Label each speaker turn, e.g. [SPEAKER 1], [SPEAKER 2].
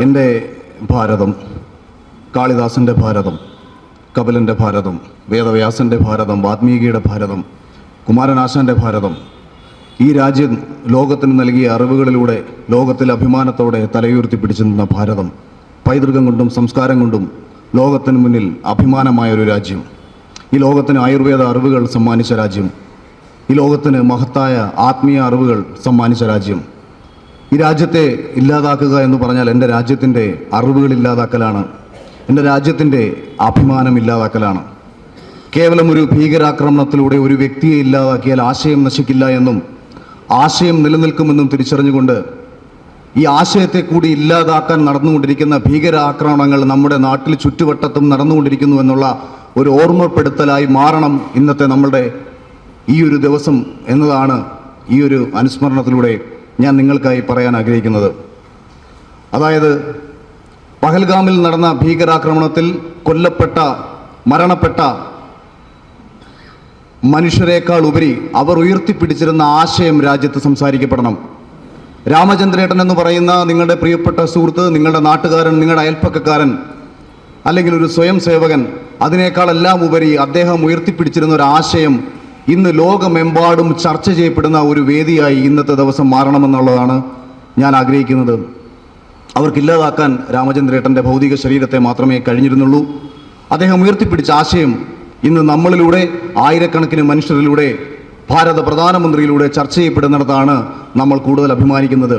[SPEAKER 1] എൻ്റെ ഭാരതം, കാളിദാസൻ്റെ ഭാരതം, കപിലൻ്റെ ഭാരതം, വേദവ്യാസൻ്റെ ഭാരതം, വാത്മീകിയുടെ ഭാരതം, കുമാരനാശാൻ്റെ ഭാരതം, ഈ രാജ്യം ലോകത്തിന് നൽകിയ അറിവുകളിലൂടെ ലോകത്തിൽ അഭിമാനത്തോടെ തലയുയർത്തി പിടിച്ചു നിന്ന ഭാരതം, പൈതൃകം കൊണ്ടും സംസ്കാരം കൊണ്ടും ലോകത്തിന് മുന്നിൽ അഭിമാനമായൊരു രാജ്യം, ഈ ലോകത്തിന് ആയുർവേദ അറിവുകൾ സമ്മാനിച്ച രാജ്യം, ഈ ലോകത്തിന് മഹത്തായ ആത്മീയ അറിവുകൾ സമ്മാനിച്ച രാജ്യം. ഈ രാജ്യത്തെ ഇല്ലാതാക്കുക എന്ന് പറഞ്ഞാൽ എൻ്റെ രാജ്യത്തിൻ്റെ അറിവുകൾ ഇല്ലാതാക്കലാണ്, എൻ്റെ രാജ്യത്തിൻ്റെ അഭിമാനം ഇല്ലാതാക്കലാണ്. കേവലം ഒരു ഭീകരാക്രമണത്തിലൂടെ ഒരു വ്യക്തിയെ ഇല്ലാതാക്കിയാൽ ആശയം നശിക്കില്ല എന്നും ആശയം നിലനിൽക്കുമെന്നും തിരിച്ചറിഞ്ഞുകൊണ്ട് ഈ ആശയത്തെ കൂടി ഇല്ലാതാക്കാൻ നടന്നുകൊണ്ടിരിക്കുന്ന ഭീകരാക്രമണങ്ങൾ നമ്മുടെ നാട്ടിൽ ചുറ്റുവട്ടത്തും നടന്നുകൊണ്ടിരിക്കുന്നു എന്നുള്ള ഒരു ഓർമ്മപ്പെടുത്തലായി മാറണം ഇന്നത്തെ നമ്മളുടെ ഈ ഒരു ദിവസം എന്നതാണ് ഈ ഒരു അനുസ്മരണത്തിലൂടെ ഞാൻ നിങ്ങൾക്കായി പറയാൻ ആഗ്രഹിക്കുന്നത്. അതായത് പഹൽഗാമിൽ നടന്ന ഭീകരാക്രമണത്തിൽ മരണപ്പെട്ട മനുഷ്യരെക്കാൾ ഉപരി അവർ ഉയർത്തിപ്പിടിച്ചിരുന്ന ആശയം രാജ്യത്ത് സംസാരിക്കപ്പെടണം. രാമചന്ദ്രേട്ടൻ എന്ന് പറയുന്ന നിങ്ങളുടെ പ്രിയപ്പെട്ട സുഹൃത്ത്, നിങ്ങളുടെ നാട്ടുകാരൻ, നിങ്ങളുടെ അയൽപ്പക്കക്കാരൻ, അല്ലെങ്കിൽ ഒരു സ്വയം സേവകൻ, അതിനേക്കാളെല്ലാം ഉപരി അദ്ദേഹം ഉയർത്തിപ്പിടിച്ചിരുന്ന ഒരു ആശയം ഇന്ന് ലോകമെമ്പാടും ചർച്ച ചെയ്യപ്പെടുന്ന ഒരു വേദിയായി ഇന്നത്തെ ദിവസം മാറണമെന്നുള്ളതാണ് ഞാൻ ആഗ്രഹിക്കുന്നത്. അവർക്കില്ലാതാക്കാൻ രാമചന്ദ്രേട്ടൻ്റെ ഭൗതിക ശരീരത്തെ മാത്രമേ കഴിഞ്ഞിരുന്നുള്ളൂ. അദ്ദേഹം ഉയർത്തിപ്പിടിച്ച ആശയം ഇന്ന് നമ്മളിലൂടെ, ആയിരക്കണക്കിന് മനുഷ്യരിലൂടെ, ഭാരത പ്രധാനമന്ത്രിയിലൂടെ ചർച്ച ചെയ്യപ്പെടുന്നിടത്താണ് നമ്മൾ കൂടുതൽ അഭിമാനിക്കുന്നത്.